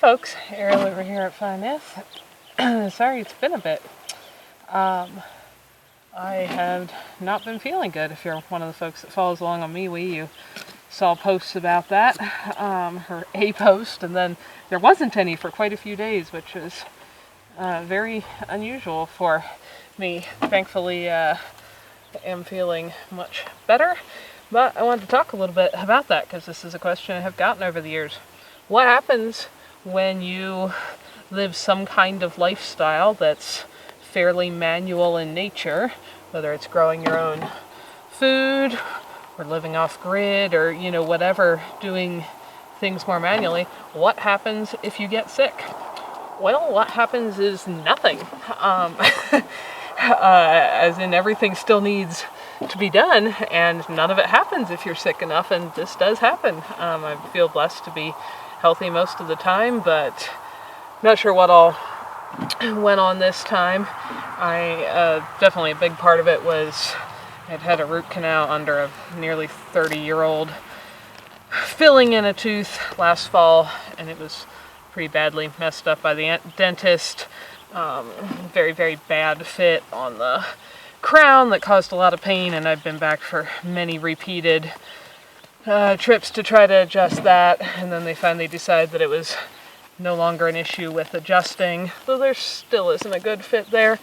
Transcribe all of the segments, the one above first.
folks, Ariel over here at Nyth. Sorry it's been a bit. I have not been feeling good. If you're one of the folks that follows along on MeWe, you saw posts about that, or a post, and then there wasn't any for quite a few days, which was very unusual for me. Thankfully, I am feeling much better, but I wanted to talk a little bit about that because this is a question I have gotten over the years. What happens when you live some kind of lifestyle that's fairly manual in nature, whether it's growing your own food or living off grid or, whatever, doing things more manually? What happens if you get sick? Well, what happens is nothing. As in everything still needs to be done, and none of it happens if you're sick enough, and this does happen. I feel blessed to be healthy most of the time, but not sure what all went on this time. Definitely a big part of it was I'd had a root canal under a nearly 30-year-old filling in a tooth last fall, and it was pretty badly messed up by the dentist. Very, very bad fit on the crown that caused a lot of pain, and I've been back for many repeated trips to try to adjust that, and then they finally decided that it was no longer an issue with adjusting, though there still isn't a good fit there,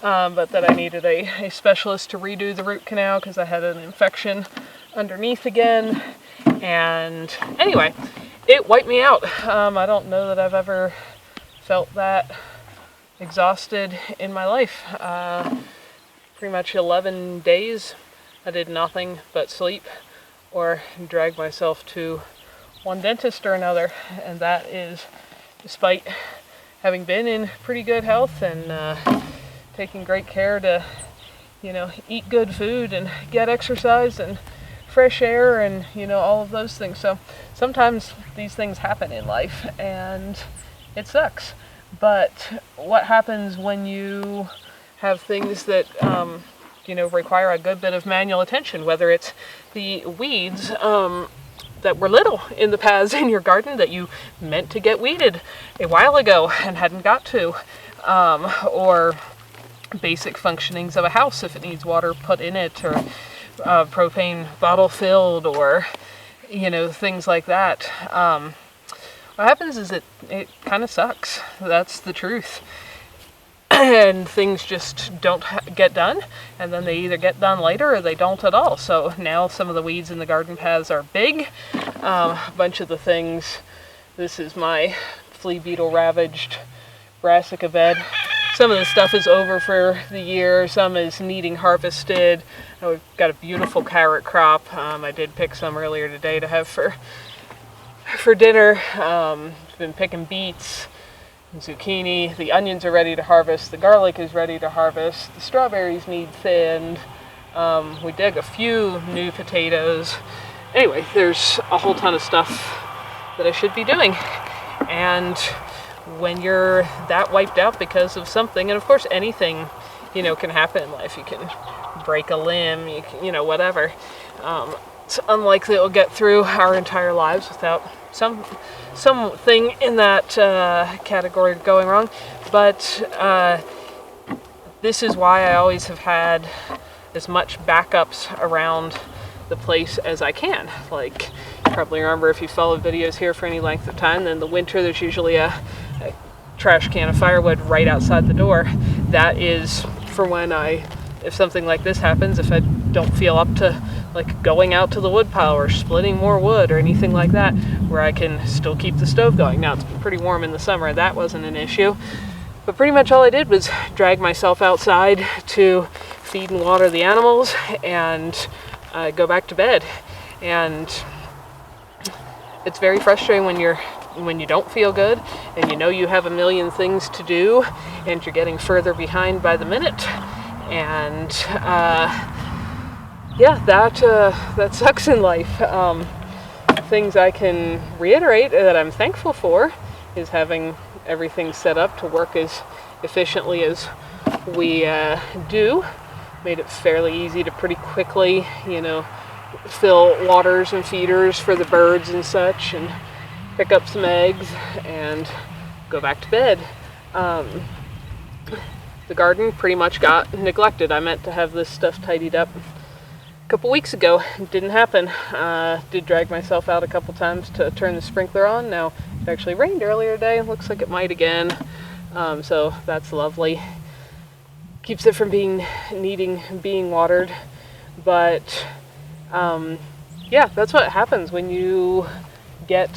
but that I needed a specialist to redo the root canal because I had an infection underneath again. And anyway, it wiped me out. I don't know that I've ever felt that exhausted in my life. Pretty much 11 days I did nothing but sleep or drag myself to one dentist or another, and that is despite having been in pretty good health and taking great care to, eat good food and get exercise and fresh air and, all of those things. So sometimes these things happen in life and it sucks. But what happens when you have things that, require a good bit of manual attention, whether it's the weeds that were little in the paths in your garden that you meant to get weeded a while ago and hadn't got to, or basic functionings of a house if it needs water put in it, or propane bottle filled, or things like that. What happens is it kind of sucks. That's the truth. And things just don't get done, and then they either get done later or they don't at all. So now some of the weeds in the garden paths are big. A bunch of the things, this is my flea beetle ravaged brassica bed. Some of the stuff is over for the year, some is needing harvested. We've got a beautiful carrot crop. I did pick some earlier today to have for dinner. Been picking beets, zucchini. The onions are ready to harvest. The garlic is ready to harvest. The strawberries need thinned. We dug a few new potatoes. Anyway, there's a whole ton of stuff that I should be doing. And when you're that wiped out because of something, and of course anything, can happen in life. You can break a limb, you can, whatever. It's unlikely it will get through our entire lives without something in that category going wrong. But this is why I always have had as much backups around the place as I can. Like, you probably remember if you followed videos here for any length of time, then in the winter there's usually a trash can of firewood right outside the door. That is for when if something like this happens, if I don't feel up to going out to the wood pile or splitting more wood or anything like that, where I can still keep the stove going. Now, it's been pretty warm in the summer, that wasn't an issue. But pretty much all I did was drag myself outside to feed and water the animals and go back to bed. And it's very frustrating when you don't feel good and you have a million things to do and you're getting further behind by the minute. And that sucks in life. Things I can reiterate that I'm thankful for is having everything set up to work as efficiently as we do. Made it fairly easy to pretty quickly, fill waters and feeders for the birds and such, and pick up some eggs, and go back to bed. The garden pretty much got neglected. I meant to have this stuff tidied up a couple weeks ago. It didn't happen. Did drag myself out a couple times to turn the sprinkler on. Now, it actually rained earlier today. Looks like it might again. So that's lovely. Keeps it from needing being watered. But yeah, that's what happens when you get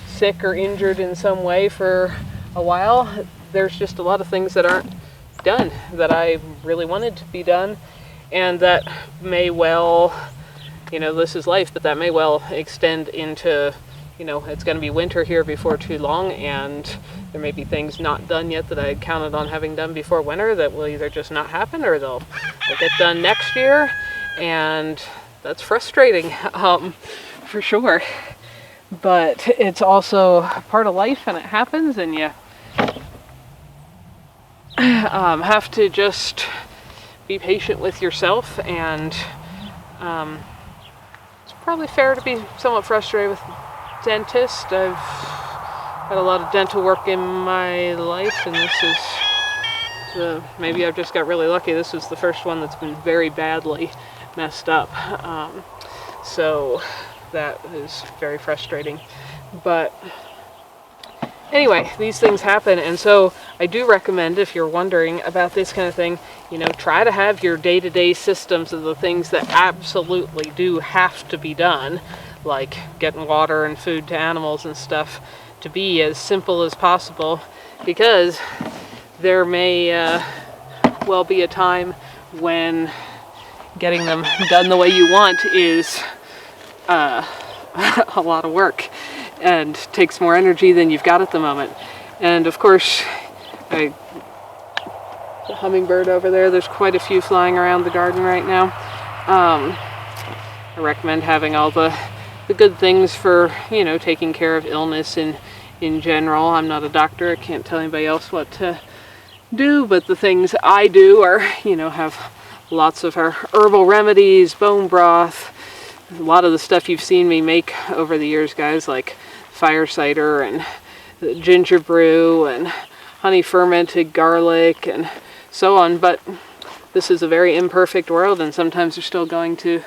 sick or injured in some way for a while. There's just a lot of things that aren't done that I really wanted to be done, and that may well, this is life, but that may well extend into, it's going to be winter here before too long, and there may be things not done yet that I had counted on having done before winter that will either just not happen or they'll get done next year, and that's frustrating, for sure. But it's also part of life, and it happens, and you have to just be patient with yourself, and it's probably fair to be somewhat frustrated with dentists. I've had a lot of dental work in my life, and this is maybe I've just got really lucky. This is the first one that's been very badly messed up, so that is very frustrating. But anyway, these things happen, and so I do recommend, if you're wondering about this kind of thing, try to have your day-to-day systems of the things that absolutely do have to be done, like getting water and food to animals and stuff, to be as simple as possible, because there may well be a time when getting them done the way you want is a lot of work and takes more energy than you've got at the moment. And of course, the hummingbird over there's quite a few flying around the garden right now. I recommend having all the good things for, taking care of illness in general. I'm not a doctor, I can't tell anybody else what to do, but the things I do are, have lots of our herbal remedies, bone broth, a lot of the stuff you've seen me make over the years, guys, like fire cider and ginger brew and honey fermented garlic and so on. But this is a very imperfect world, and sometimes there's still going to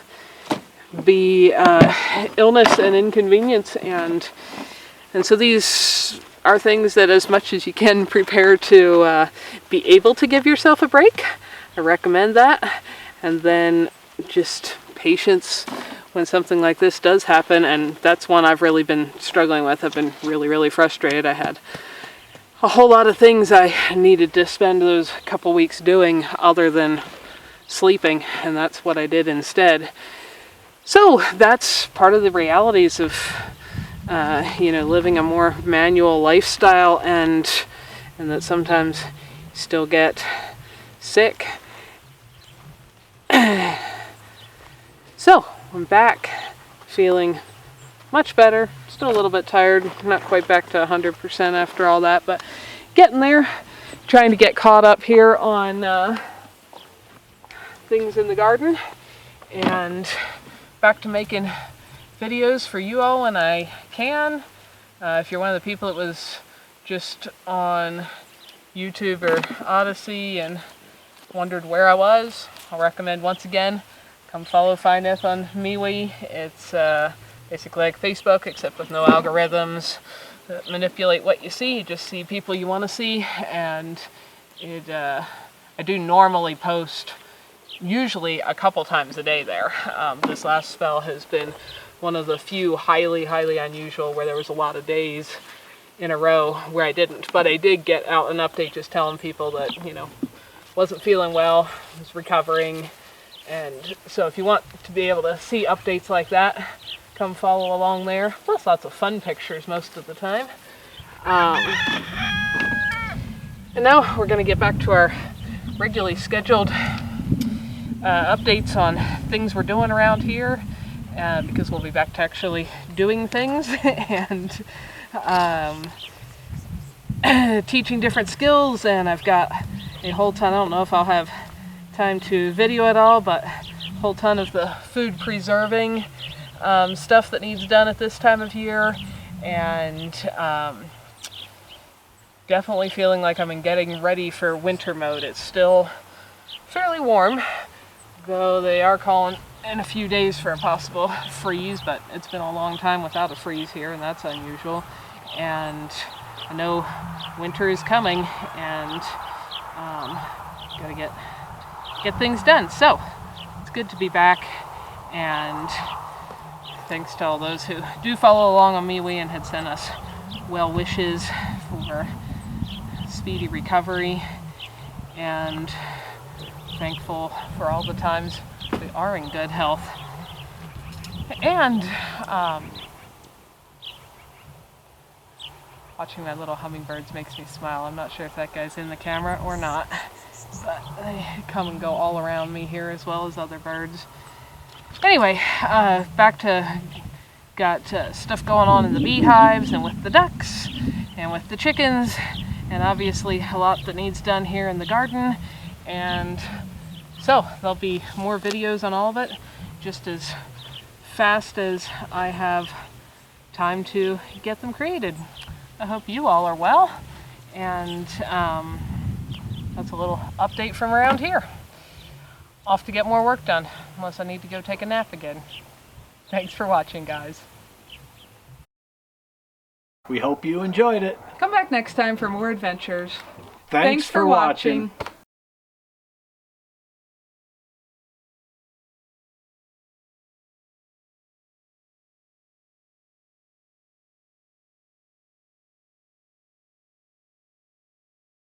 be illness and inconvenience, and so these are things that, as much as you can, prepare to be able to give yourself a break. I recommend that. And then just patience when something like this does happen, and that's one I've really been struggling with. I've been really frustrated. I had a whole lot of things I needed to spend those couple weeks doing other than sleeping, and that's what I did instead. So that's part of the realities of living a more manual lifestyle, and that sometimes you still get sick. So I'm back, feeling much better. Still a little bit tired, not quite back to 100% after all that, but getting there. Trying to get caught up here on things in the garden, and back to making videos for you all when I can. If you're one of the people that was just on YouTube or Odyssey and wondered where I was, I'll recommend once again, come follow Nyth on MeWe. It's basically like Facebook, except with no algorithms that manipulate what you see. You just see people you want to see, and I do normally post usually a couple times a day there. This last spell has been one of the few highly unusual where there was a lot of days in a row where I didn't, but I did get out an update just telling people that, wasn't feeling well, was recovering. And so if you want to be able to see updates like that, come follow along there. Plus lots of fun pictures most of the time. And now we're going to get back to our regularly scheduled updates on things we're doing around here, because we'll be back to actually doing things and teaching different skills. And I've got a whole ton, I don't know if I'll have time to video it all, but a whole ton of the food preserving stuff that needs done at this time of year, and definitely feeling like I'm getting ready for winter mode. It's still fairly warm, though they are calling in a few days for a possible freeze, but it's been a long time without a freeze here, and that's unusual. And I know winter is coming, and gotta get things done. So it's good to be back, and thanks to all those who do follow along on MeWe and had sent us well wishes for speedy recovery, and thankful for all the times we are in good health. And watching my little hummingbirds makes me smile. I'm not sure if that guy's in the camera or not, but they come and go all around me here as well as other birds. Anyway, back to got stuff going on in the beehives and with the ducks and with the chickens, and obviously a lot that needs done here in the garden. And so there'll be more videos on all of it just as fast as I have time to get them created. I hope you all are well, and that's a little update from around here. Off to get more work done, unless I need to go take a nap again. Thanks for watching, guys. We hope you enjoyed it. Come back next time for more adventures. Thanks for watching.